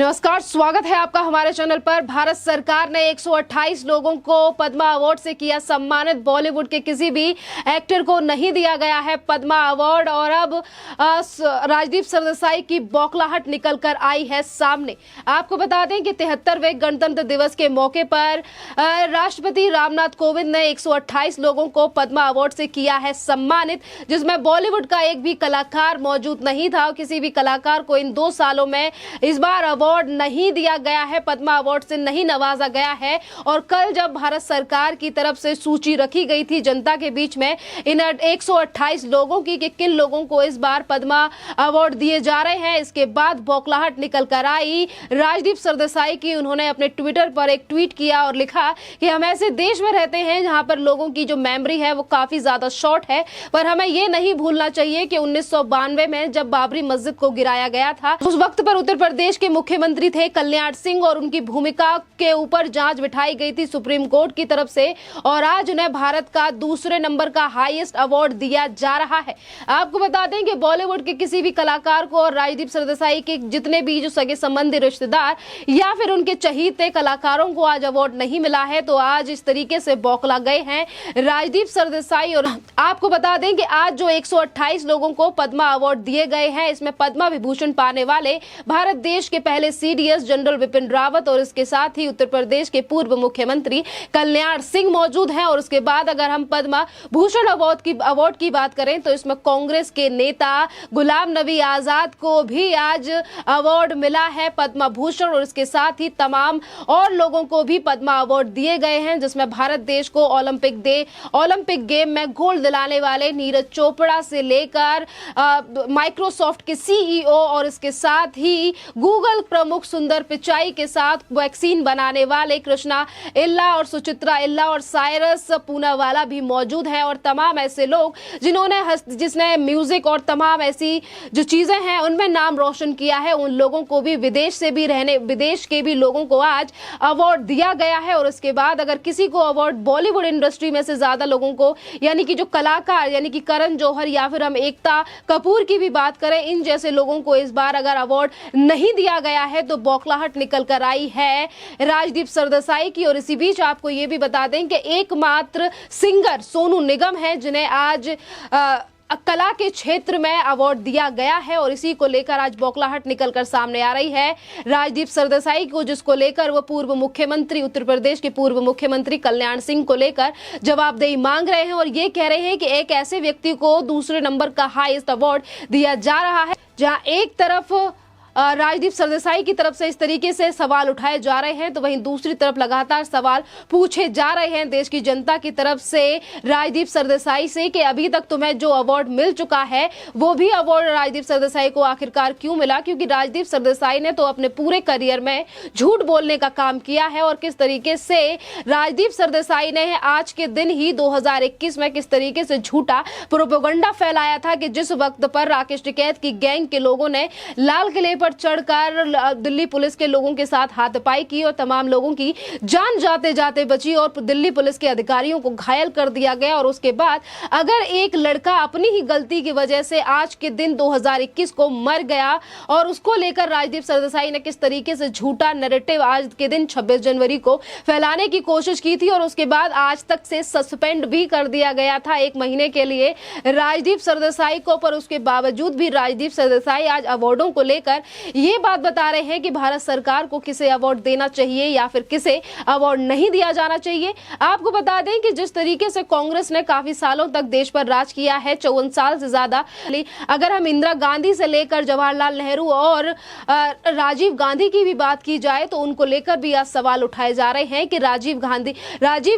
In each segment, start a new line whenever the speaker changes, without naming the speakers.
नमस्कार, स्वागत है आपका हमारे चैनल पर। भारत सरकार ने 128 लोगों को पद्मा अवार्ड से किया सम्मानित। बॉलीवुड के किसी भी एक्टर को नहीं दिया गया है पद्मा अवार्ड और अब राजदीप सरदेसाई की बौखलाहट निकलकर आई है सामने। आपको बता दें कि 73वें गणतंत्र दिवस के मौके पर राष्ट्रपति रामनाथ कोविंद ने 128 लोगों को पद्मा अवार्ड से किया है सम्मानित, जिसमें बॉलीवुड का एक भी कलाकार मौजूद नहीं था। किसी भी कलाकार को इन 2 सालों में इस बार अवार्ड नहीं दिया गया है, पद्मा अवार्ड से नहीं नवाजा गया है। और कल जब भारत सरकार की तरफ से सूची रखी गई थी जनता के बीच में इन 128 लोगों की कि किन लोगों को इस बार पद्मा अवार्ड दिए जा रहे हैं, इसके बाद बौखलाहट निकल कर आई राजदीप सरदेसाई की। उन्होंने अपने ट्विटर पर एक ट्वीट किया और लिखा कि हम ऐसे देश में रहते हैं जहां पर लोगों की जो मेमोरी है वो काफी ज्यादा शॉर्ट है, पर हमें ये नहीं भूलना चाहिए कि 1992 में जब बाबरी मस्जिद को गिराया गया था, उस वक्त पर उत्तर प्रदेश के मुख्यमंत्री थे कल्याण सिंह और उनकी भूमिका के ऊपर जांच बिठाई गई थी सुप्रीम कोर्ट की तरफ से, और आज उन्हें भारत का दूसरे नंबर का हाईएस्ट अवार्ड दिया जा रहा है। आपको बता दें कि बॉलीवुड के किसी भी कलाकार को और राजदीप सरदेसाई के जितने भी जो सगे संबंधी रिश्तेदार या फिर उनके चहीते कलाकारों को आज अवार्ड नहीं मिला है, तो आज इस तरीके से बौखला गए हैं राजदीप सरदेसाई। और आपको बता दें कि आज जो 128 लोगों को पद्मा अवार्ड दिए गए हैं, इसमें पद्मा विभूषण पाने वाले भारत देश के पहले सीडीएस जनरल विपिन रावत और इसके साथ ही उत्तर प्रदेश के पूर्व मुख्यमंत्री कल्याण सिंह मौजूद हैं। और उसके बाद अगर हम पद्मा भूषण अवार्ड की बात करें तो इसमें कांग्रेस के नेता गुलाम नबी आजाद को भी आज अवार्ड मिला है पद्मा भूषण, और इसके साथ ही तमाम और लोगों को भी पद्मा अवार्ड दिए गए हैं, जिसमें भारत देश को ओलंपिक गेम में गोल्ड दिलाने वाले नीरज चोपड़ा से लेकर माइक्रोसॉफ्ट के सीईओ और इसके साथ ही गूगल प्रमुख सुंदर पिचाई के साथ वैक्सीन बनाने वाले कृष्णा इल्ला और सुचित्रा इल्ला और साइरस पूनावाला भी मौजूद हैं। और तमाम ऐसे लोग जिसने म्यूजिक और तमाम ऐसी जो चीजें हैं उनमें नाम रोशन किया है, उन लोगों को भी विदेश के भी लोगों को आज अवार्ड दिया गया है। और उसके बाद अगर किसी को अवार्ड बॉलीवुड इंडस्ट्री में से ज्यादा लोगों को यानी कि जो कलाकार यानी कि करण जौहर या फिर हम एकता कपूर की भी बात करें, इन जैसे लोगों को इस बार अगर अवार्ड नहीं दिया गया है तो बौखलाहट निकल कर आई है राजदीप सरदेसाई की। और इसी बीच आपको ये भी बता दें कि एकमात्र सिंगर सोनू निगम है जिन्हें आज कला के क्षेत्र में अवार्ड दिया गया है, और इसी को लेकर आज बौखलाहट निकलकर सामने आ रही है राजदीप सरदेसाई को, जिसको लेकर वो उत्तर प्रदेश के पूर्व मुख्यमंत्री कल्याण सिंह को लेकर जवाबदेही मांग रहे हैं और ये कह रहे हैं कि एक ऐसे व्यक्ति को दूसरे नंबर का हाईएस्ट अवार्ड दिया जा रहा है, जहां एक तरफ राजदीप सरदेसाई की तरफ से इस तरीके से सवाल उठाए जा रहे हैं, तो वहीं दूसरी तरफ लगातार सवाल पूछे जा रहे हैं देश की जनता की तरफ से राजदीप सरदेसाई से कि अभी तक तुम्हें जो अवार्ड मिल चुका है वो भी अवार्ड राजदीप सरदेसाई को आखिरकार क्यों मिला, क्योंकि राजदीप सरदेसाई ने तो अपने पूरे करियर में झूठ बोलने का काम किया है। और किस तरीके से राजदीप सरदेसाई ने आज के दिन ही 2021 में किस तरीके से झूठा प्रोपेगेंडा फैलाया था कि जिस वक्त पर राकेश टिकैत की गैंग के लोगों ने लाल किले पर चढ़कर दिल्ली पुलिस के लोगों के साथ हाथापाई की और तमाम लोगों की जान जाते जाते बची और दिल्ली पुलिस के अधिकारियों को घायल कर दिया गया। और उसके बाद अगर एक लड़का अपनी ही गलती की वजह से आज के दिन 2021 को मर गया और उसको लेकर राजदीप सरदेसाई ने किस तरीके से झूठा नैरेटिव आज के दिन 26 जनवरी को फैलाने की कोशिश की थी, और उसके बाद आज तक से सस्पेंड भी कर दिया गया था 1 महीने के लिए राजदीप सरदेसाई को। पर उसके बावजूद भी राजदीप सरदेसाई आज अवार्डों को लेकर ये बात बता रहे हैं कि भारत सरकार को किसे अवार्ड देना चाहिए या फिर किसे अवार्ड नहीं दिया जाना चाहिए। आपको बता दें कि जिस तरीके से कांग्रेस ने काफी सालों तक देश पर राज किया है, 54 साल से ज्यादा, अगर हम इंदिरा गांधी से लेकर जवाहरलाल नेहरू और राजीव गांधी की भी बात की जाए तो उनको लेकर भी आज सवाल उठाए जा रहे हैं कि राजीव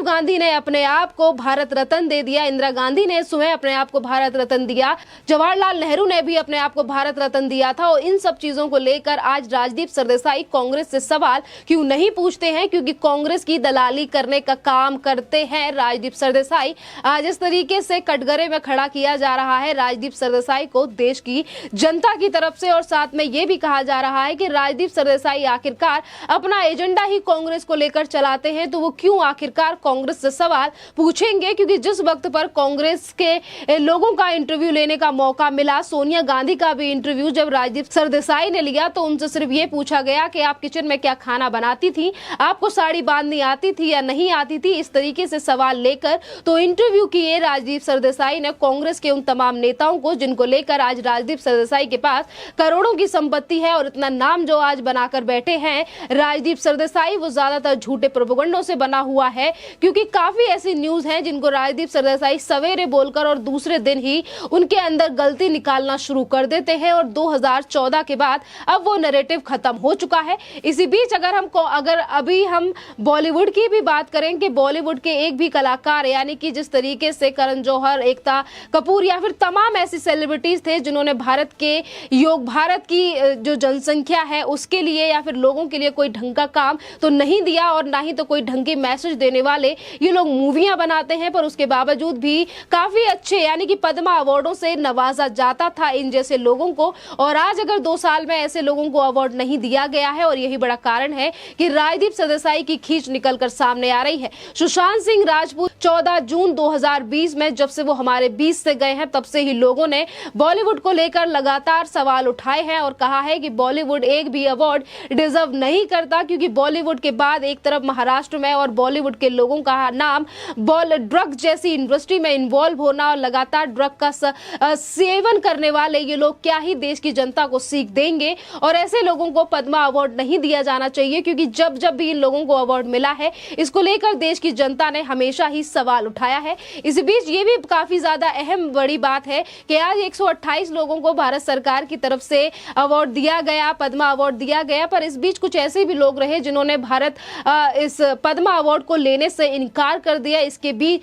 गांधी ने अपने आप को भारत रत्न दे दिया, इंदिरा गांधी ने स्वयं अपने आप को भारत रत्न दिया, जवाहरलाल नेहरू ने भी अपने आप को भारत रत्न दिया था। और इन सब चीजों को लेकर आज राजदीप सरदेसाई कांग्रेस से सवाल क्यों नहीं पूछते हैं, क्योंकि कांग्रेस की दलाली करने का काम करते हैं राजदीप सरदेसाई। आज इस तरीके से कटघरे में खड़ा किया जा रहा है राजदीप सरदेसाई को देश की जनता की तरफ से, और साथ में यह भी कहा जा रहा है कि राजदीप सरदेसाई आखिरकार अपना एजेंडा ही कांग्रेस को लेकर चलाते हैं, तो वो क्यों आखिरकार कांग्रेस से सवाल पूछेंगे, क्योंकि जिस वक्त पर कांग्रेस के लोगों का इंटरव्यू लेने का मौका मिला, सोनिया गांधी का भी इंटरव्यू जब राजदीप सरदेसाई ने लिया तो उनसे सिर्फ ये पूछा गया कि आप किचन में क्या खाना बनाती थी, आपको साड़ी बांधनी आती थी या नहीं आती थी, इस तरीके से सवाल लेकर तो इंटरव्यू किए राजदीप सरदेसाई ने कांग्रेस के उन तमाम नेताओं को जिनको लेकर आज राजदीप सरदेसाई के पास करोड़ों की संपत्ति है और इतना नाम जो आज बनाकर बैठे हैं राजदीप सरदेसाई, वो ज्यादातर झूठे प्रोपेगेंडों से बना हुआ है। क्योंकि काफी ऐसी न्यूज हैं जिनको राजदीप सरदेसाई सवेरे बोलकर और दूसरे दिन ही उनके अंदर गलती निकालना शुरू कर देते हैं और 2014 के बाद अब वो नैरेटिव खत्म हो चुका है। इसी बीच अगर अभी हम बॉलीवुड की भी बात करें कि बॉलीवुड के एक भी कलाकार यानी कि जिस तरीके से करण जौहर, एकता कपूर या फिर तमाम ऐसी सेलिब्रिटीज थे जिन्होंने भारत की जो जनसंख्या है उसके लिए या फिर लोगों के लिए कोई ढंग का काम तो नहीं दिया और ना ही तो कोई ढंग के मैसेज देने वाले ये लोग मूवियां बनाते हैं, पर उसके बावजूद भी काफी अच्छे यानी कि पद्मा अवार्डों से नवाजा जाता था इन जैसे लोगों को। और आज अगर 2 साल में ऐसे लोगों को अवार्ड नहीं दिया गया है और यही बड़ा कारण है कि राजदीप सरदेसाई की खींच निकलकर सामने आ रही है। सुशांत सिंह राजपूत 14 जून 2020 में जब से वो हमारे बीच से गए हैं तब से ही लोगों ने बॉलीवुड को लेकर लगातार सवाल उठाए हैं और कहा है कि बॉलीवुड एक भी अवार्ड डिजर्व नहीं करता, क्योंकि बॉलीवुड के बाद एक तरफ महाराष्ट्र में और बॉलीवुड के लोगों का नाम ड्रग जैसी इंडस्ट्री में इन्वॉल्व होना और लगातार ड्रग का सेवन करने वाले ये लोग क्या ही देश की जनता को सीख देंगे और ऐसे लोगों को पद्मा अवार्ड नहीं दिया जाना चाहिए। क्योंकि जब जब भी इन लोगों को अवार्ड मिला है इसको लेकर देश की जनता ने हमेशा ही सवाल उठाया है। इस बीच ये भी काफी ज्यादा अहम बड़ी बात है कि आज 128 लोगों को भारत सरकार की तरफ से अवार्ड दिया गया, पद्मा अवार्ड दिया गया, पर इस बीच कुछ ऐसे भी लोग रहे जिन्होंने इस पद्मा अवार्ड को लेने से इनकार कर दिया। इसके भी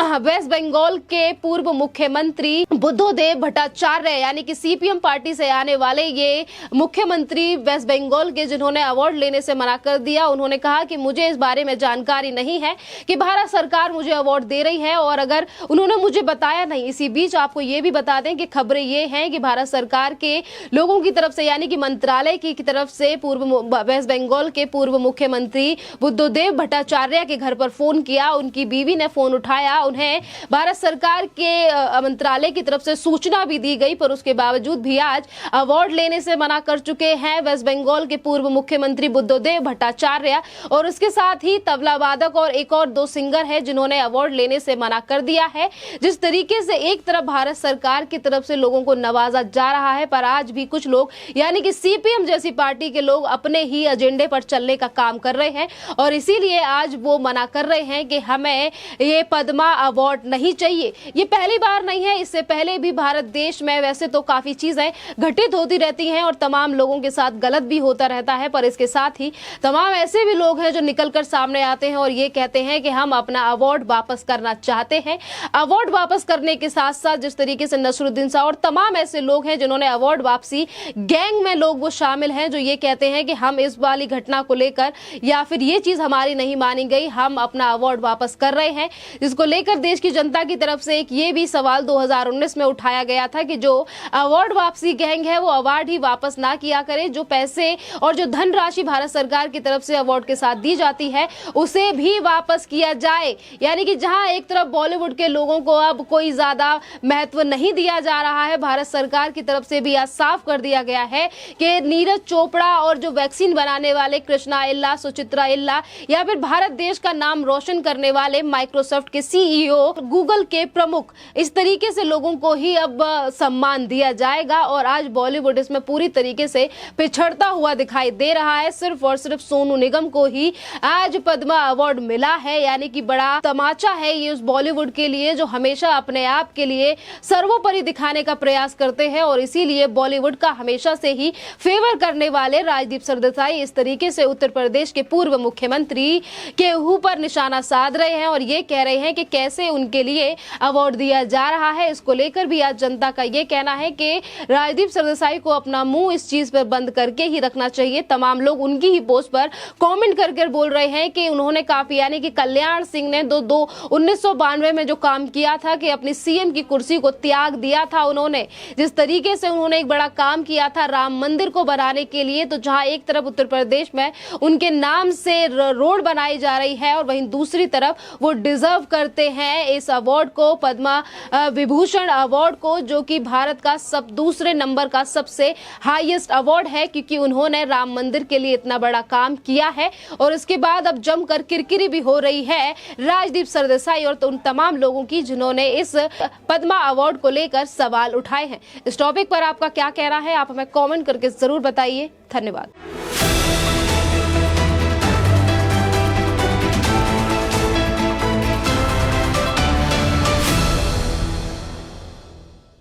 वेस्ट बंगाल के पूर्व मुख्यमंत्री बुद्धदेव भट्टाचार्य यानी कि सीपीएम पार्टी से आने वाले ये मुख्यमंत्री वेस्ट बंगाल के जिन्होंने अवार्ड लेने से मना कर दिया। उन्होंने कहा कि मुझे इस बारे में जानकारी नहीं है कि भारत सरकार मुझे अवार्ड दे रही है और अगर उन्होंने मुझे बताया नहीं। इसी बीच आपको ये भी बता दें कि खबरें ये हैं कि भारत सरकार के लोगों की तरफ से यानी कि मंत्रालय की तरफ से वेस्ट बंगाल के पूर्व मुख्यमंत्री बुद्धदेव भट्टाचार्य के घर पर फोन किया, उनकी बीवी ने फोन उठाया, उन्हें भारत सरकार के मंत्रालय की तरफ से सूचना भी दी गई, पर उसके बावजूद भी आज अवार्ड लेने से मना कर चुके हैं वेस्ट बंगाल के पूर्व मुख्यमंत्री बुद्धदेव भट्टाचार्य। और उसके साथ ही तबला वादक और एक और 2 सिंगर हैं जिन्होंने अवार्ड लेने से मना कर दिया है। जिस तरीके से एक तरफ भारत सरकार की तरफ से लोगों को नवाजा जा रहा है, पर आज भी कुछ लोग यानी कि सीपीएम जैसी पार्टी के लोग अपने ही एजेंडे पर चलने का काम कर रहे हैं और इसीलिए आज वो मना कर रहे हैं कि हमें ये पद्मा अवार्ड नहीं चाहिए। ये पहली बार नहीं है, इससे पहले भी भारत देश में वैसे तो काफी चीजें घटित होती रहती हैं और तमाम लोगों के साथ गलत भी होता रहता है, पर इसके साथ ही तमाम ऐसे भी लोग हैं जो निकलकर सामने आते हैं और ये कहते हैं कि हम अपना अवार्ड वापस करना चाहते हैं। अवार्ड वापस करने के साथ साथ जिस तरीके से नसरुद्दीन शाह और तमाम ऐसे लोग हैं जिन्होंने अवार्ड वापसी गैंग में लोग वो शामिल हैं जो ये कहते हैं कि हम इस वाली घटना को लेकर या फिर ये चीज हमारी नहीं मानी गई, हम अपना अवार्ड वापस कर रहे हैं। जिसको लेकर देश की जनता की तरफ से एक ये भी सवाल 2019 में उठाया गया था कि जो अवार्ड वापसी गैंग है वो अवार्ड ही वापस ना किया करे, जो पैसे और जो धनराशि भारत सरकार की तरफ से अवार्ड के साथ दी जाती है उसे भी वापस किया जाए। यानी कि जहां एक तरफ बॉलीवुड के लोगों को अब कोई ज्यादा महत्व नहीं दिया जा रहा है, भारत सरकार की तरफ से भी आज साफ कर दिया गया है कि नीरज चोपड़ा और जो वैक्सीन बनाने वाले कृष्णा इल्ला, सुचित्रा इल्ला या फिर भारत देश का नाम रोशन करने वाले माइक्रोसॉफ्ट के सीईओ, गूगल के प्रमुख, इस तरीके से लोगों को ही अब सम्मान दिया जाएगा। और आज बॉलीवुड इसमें पूरी तरीके से पिछड़ता हुआ दिखाई दे रहा है। सिर्फ और सिर्फ सोनू निगम को ही आज पद्मा अवार्ड मिला है, यानी कि बड़ा तमाचा है ये उस बॉलीवुड के लिए जो हमेशा अपने आप के लिए सर्वोपरि दिखाने का प्रयास करते हैं और इसीलिए बॉलीवुड का हमेशा से ही फेवर करने वाले राजदीप सरदेसाई इस तरीके से उत्तर प्रदेश के पूर्व मुख्यमंत्री के ऊपर निशाना साध रहे हैं और ये कह रहे हैं कि कैसे उनके लिए अवार्ड दिया जा रहा है। इसको लेकर भी आज जनता का ये कहना है कि राजदीप सरदेसाई को अपना मुंह इस चीज पर बंद करके ही रखना चाहिए। तमाम लोग उनकी ही पोस्ट पर कमेंट करके बोल रहे हैं कि उन्होंने काफी यानी कि कल्याण सिंह ने 1992 में जो काम किया था कि अपनी सीएम की कुर्सी को त्याग दिया था उन्होंने, जिस तरीके से उन्होंने एक बड़ा काम किया था राम मंदिर को बनाने के लिए, तो जहां एक तरफ उत्तर प्रदेश में उनके नाम से रोड बनाई जा रही है और वहीं दूसरी तरफ वो डिजर्व करते हैं इस अवार्ड को, पद्मा विभूषण अवार्ड को, जो कि भारत का दूसरे नंबर का सबसे हाईएस्ट अवार्ड है, क्योंकि उन्होंने राम मंदिर के लिए इतना बड़ा काम किया है। और इसके बाद अब जमकर किरकिरी भी हो रही है राजदीप सरदेसाई और उन तमाम लोगों की जिन्होंने इस पद्मा अवार्ड को लेकर सवाल उठाए हैं। इस टॉपिक पर आपका क्या कहना है, आप हमें कमेंट करके जरूर बताइए। धन्यवाद।